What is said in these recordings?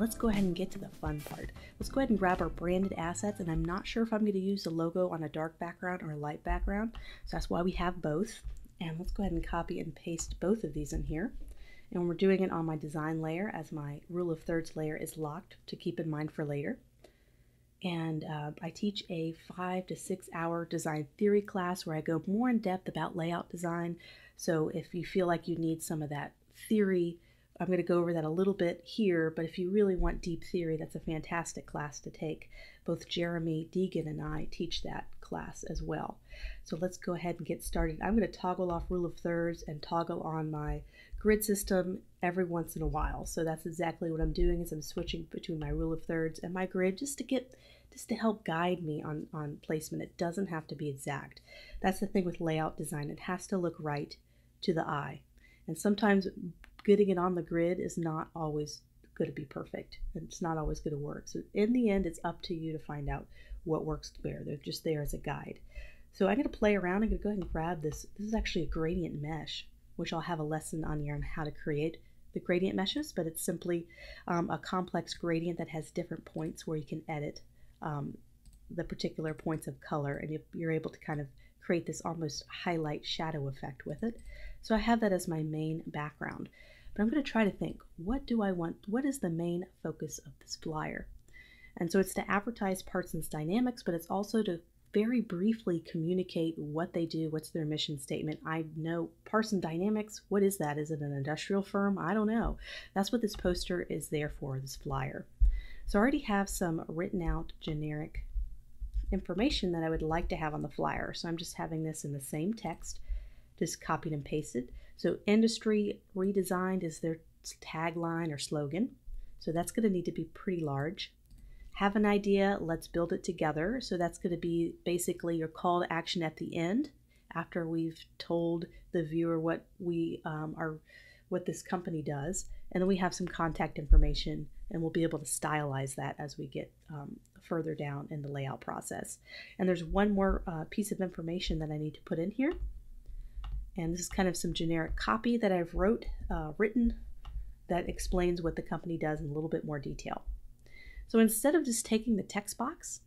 let's go ahead and get to the fun part. Let's go ahead and grab our branded assets, and I'm not sure if I'm going to use the logo on a dark background or a light background, so that's why we have both. And let's go ahead and copy and paste both of these in here. And we're doing it on my design layer, as my rule of thirds layer is locked to keep in mind for later. And I teach a 5 to 6 hour design theory class where I go more in depth about layout design. So if you feel like you need some of that theory, I'm going to go over that a little bit here, but if you really want deep theory, that's a fantastic class to take. Both Jeremy Deegan and I teach that class as well. So let's go ahead and get started. I'm going to toggle off rule of thirds and toggle on my grid system every once in a while. So that's exactly what I'm doing, is I'm switching between my rule of thirds and my grid just to help guide me on placement. It doesn't have to be exact. That's the thing with layout design. It has to look right to the eye. And sometimes getting it on the grid is not always going to be perfect. It's not always going to work. So in the end, it's up to you to find out what works where. They're just there as a guide. So I'm going to play around. I'm going to go ahead and grab this. This is actually a gradient mesh, which I'll have a lesson on here on how to create the gradient meshes, but it's simply a complex gradient that has different points where you can edit the particular points of color, and you're able to kind of create this almost highlight shadow effect with it. So I have that as my main background. But I'm going to try to think, what do I want? What is the main focus of this flyer? And so it's to advertise Parsons Dynamics, but it's also to very briefly communicate what they do, what's their mission statement. I know Parsons Dynamics, what is that? Is it an industrial firm? I don't know. That's what this poster is there for, this flyer. So I already have some written out generic information that I would like to have on the flyer. So I'm just having this in the same text, just copied and pasted. So industry redesigned is their tagline or slogan. So that's going to need to be pretty large. Have an idea, let's build it together. So that's going to be basically your call to action at the end, after we've told the viewer what this company does. And then we have some contact information, and we'll be able to stylize that as we get further down in the layout process. And there's one more piece of information that I need to put in here. And this is kind of some generic copy that I've written that explains what the company does in a little bit more detail. So instead of just taking the text box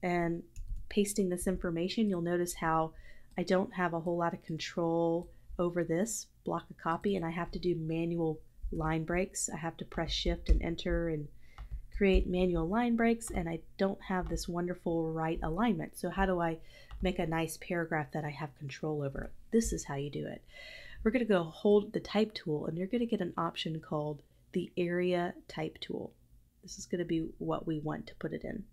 and pasting this information, you'll notice how I don't have a whole lot of control over this block of copy, and I have to do manual line breaks. I have to press shift and enter and create manual line breaks, and I don't have this wonderful right alignment. So how do I make a nice paragraph that I have control over? This is how you do it. We're going to go hold the type tool, and you're going to get an option called the area type tool. This is going to be what we want to put it in.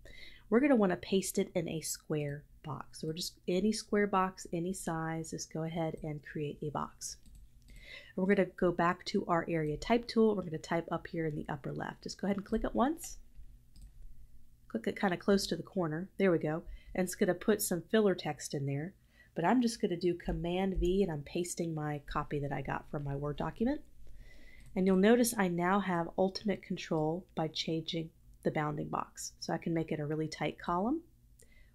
We're going to want to paste it in a square box. So we're just any square box, any size, just go ahead and create a box. And we're going to go back to our area type tool. We're going to type up here in the upper left. Just go ahead and click it once. Click it kind of close to the corner. There we go. And it's going to put some filler text in there. But I'm just going to do Command V, and I'm pasting my copy that I got from my Word document. And you'll notice I now have ultimate control by changing the bounding box. So I can make it a really tight column,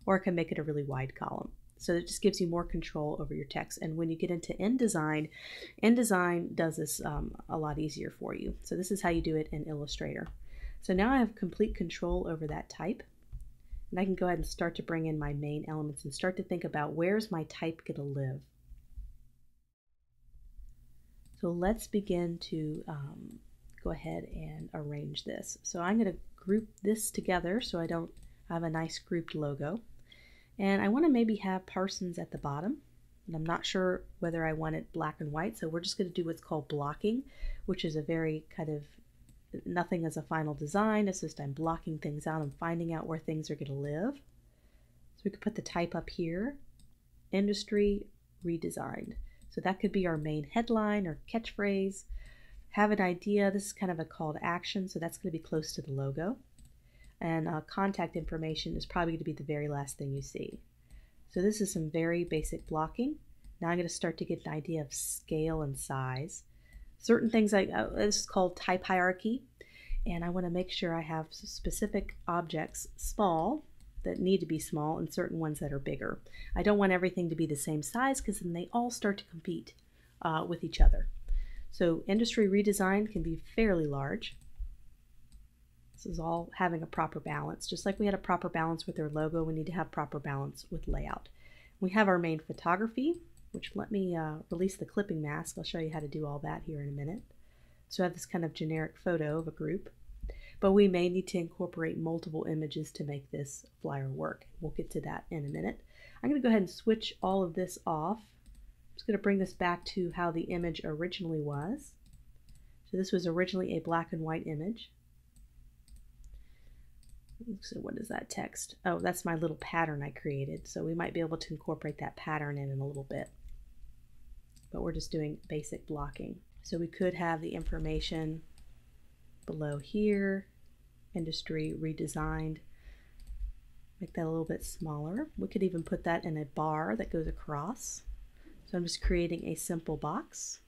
or I can make it a really wide column. So it just gives you more control over your text. And when you get into InDesign does this a lot easier for you. So this is how you do it in Illustrator. So now I have complete control over that type. And I can go ahead and start to bring in my main elements and start to think about, where's my type going to live? So let's begin to go ahead and arrange this. So I'm going to group this together so I don't have a nice grouped logo. And I want to maybe have Parsons at the bottom. And I'm not sure whether I want it black and white, so we're just going to do what's called blocking, which is a very kind of nothing as a final design. It's just I'm blocking things out. I'm finding out where things are going to live. So we could put the type up here, industry redesigned. So that could be our main headline or catchphrase. Have an idea. This is kind of a call to action, so that's going to be close to the logo. And contact information is probably going to be the very last thing you see. So this is some very basic blocking. Now I'm going to start to get an idea of scale and size. Certain things like this is called type hierarchy, and I want to make sure I have specific objects small that need to be small and certain ones that are bigger. I don't want everything to be the same size, because then they all start to compete with each other. So industry redesign can be fairly large. This is all having a proper balance. Just like we had a proper balance with our logo, we need to have proper balance with layout. We have our main photography, which let me release the clipping mask. I'll show you how to do all that here in a minute. So I have this kind of generic photo of a group, but we may need to incorporate multiple images to make this flyer work. We'll get to that in a minute. I'm going to go ahead and switch all of this off. I'm just going to bring this back to how the image originally was. So this was originally a black and white image. So what is that text? Oh, that's my little pattern I created. So we might be able to incorporate that pattern in a little bit. But we're just doing basic blocking. So we could have the information below here, industry redesigned. Make that a little bit smaller. We could even put that in a bar that goes across. So I'm just creating a simple box.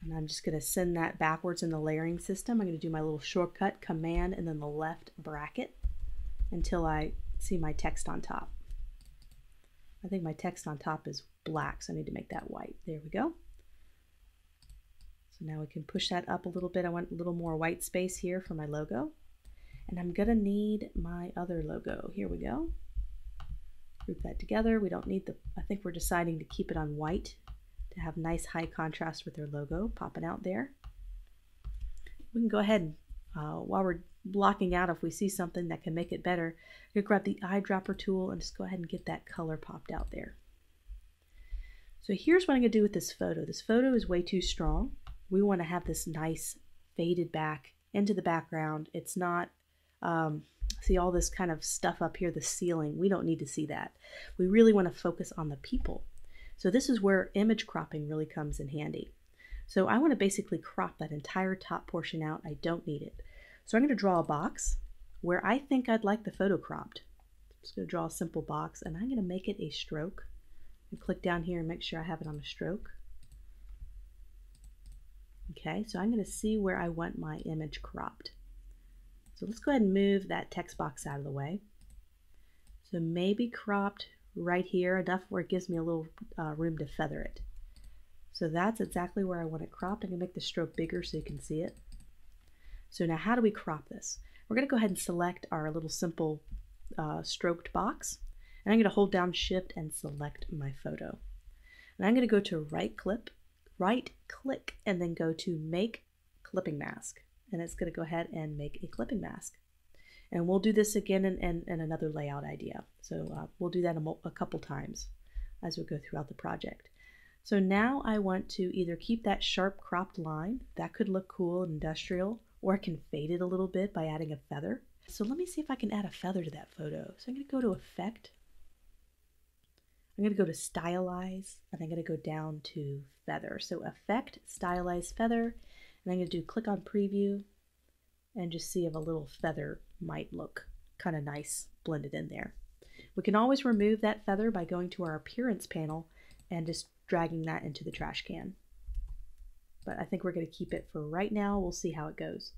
And I'm just going to send that backwards in the layering system. I'm going to do my little shortcut, Command, and then the left bracket until I see my text on top. I think my text on top is black, so I need to make that white. There we go. So now we can push that up a little bit. I want a little more white space here for my logo. And I'm going to need my other logo. Here we go. Group that together. We don't need the, I think we're deciding to keep it on white to have nice high contrast with their logo popping out there. We can go ahead and while we're blocking out, if we see something that can make it better, you can grab the eyedropper tool and just go ahead and get that color popped out there. So here's what I'm going to do with this photo. This photo is way too strong. We want to have this nice faded back into the background. It's not, see all this kind of stuff up here, the ceiling. We don't need to see that. We really want to focus on the people. So this is where image cropping really comes in handy. So I want to basically crop that entire top portion out. I don't need it. So I'm going to draw a box where I think I'd like the photo cropped. I'm just going to draw a simple box and I'm going to make it a stroke. And click down here and make sure I have it on a stroke. Okay, so I'm going to see where I want my image cropped. So let's go ahead and move that text box out of the way. So maybe cropped right here, enough where it gives me a little room to feather it. So that's exactly where I want it cropped. I'm going to make the stroke bigger so you can see it. So now how do we crop this? We're going to go ahead and select our little simple stroked box. And I'm going to hold down Shift and select my photo. And I'm going to go to right click, and then go to Make Clipping Mask. And it's going to go ahead and make a clipping mask. And we'll do this again in another layout idea. So we'll do that a couple times as we go throughout the project. So now I want to either keep that sharp cropped line. That could look cool and industrial, or I can fade it a little bit by adding a feather. So let me see if I can add a feather to that photo. So I'm going to go to Effect. I'm going to go to Stylize, and I'm going to go down to Feather. So Effect, Stylize, Feather, and I'm going to do click on Preview and just see if a little feather might look kind of nice blended in there. We can always remove that feather by going to our Appearance panel and just dragging that into the trash can. But I think we're going to keep it for right now. We'll see how it goes.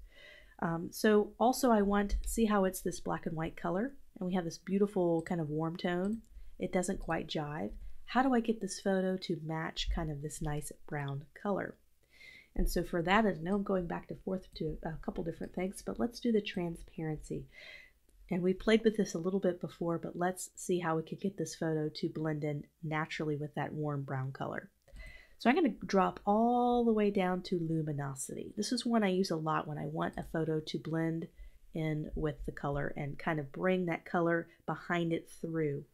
So also I want, see how it's this black and white color, and we have this beautiful kind of warm tone. It doesn't quite jive. How do I get this photo to match kind of this nice brown color? And so for that, I know I'm going back and forth to a couple different things, but let's do the transparency. And we played with this a little bit before, but let's see how we can get this photo to blend in naturally with that warm brown color. So I'm going to drop all the way down to luminosity. This is one I use a lot when I want a photo to blend in with the color and kind of bring that color behind it through.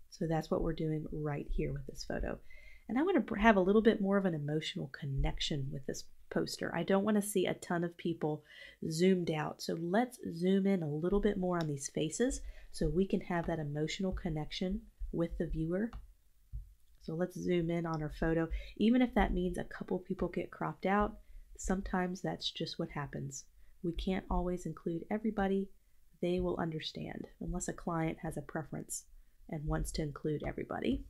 So that's what we're doing right here with this photo. And I want to have a little bit more of an emotional connection with this poster. I don't want to see a ton of people zoomed out. So let's zoom in a little bit more on these faces so we can have that emotional connection with the viewer. So let's zoom in on our photo. Even if that means a couple people get cropped out, sometimes that's just what happens. We can't always include everybody. They will understand unless a client has a preference and wants to include everybody.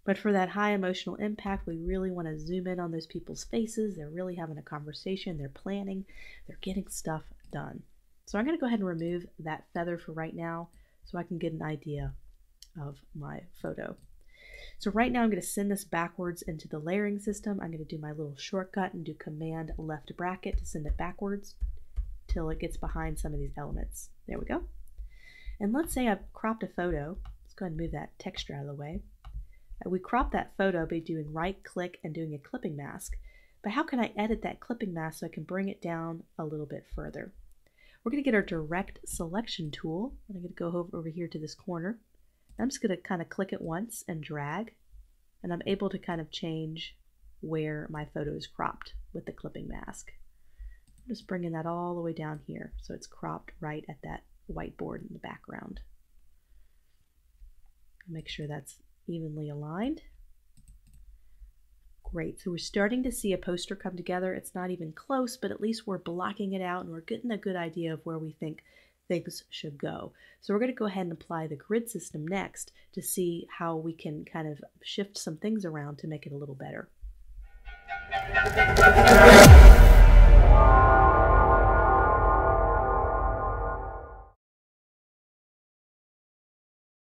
But for that high emotional impact, we really want to zoom in on those people's faces. They're really having a conversation, they're planning, they're getting stuff done. So I'm going to go ahead and remove that feather for right now so I can get an idea of my photo. So right now I'm going to send this backwards into the layering system. I'm going to do my little shortcut and do Command left bracket to send it backwards. till it gets behind some of these elements. There we go. And let's say I've cropped a photo. Let's go ahead and move that texture out of the way. We crop that photo by doing right click and doing a clipping mask. But how can I edit that clipping mask so I can bring it down a little bit further? We're going to get our direct selection tool. I'm going to go over here to this corner. I'm just going to kind of click it once and drag, and I'm able to kind of change where my photo is cropped with the clipping mask. I'm just bringing that all the way down here so it's cropped right at that whiteboard in the background. Make sure that's evenly aligned. Great, so we're starting to see a poster come together. It's not even close, but at least we're blocking it out and we're getting a good idea of where we think things should go. So we're going to go ahead and apply the grid system next to see how we can kind of shift some things around to make it a little better.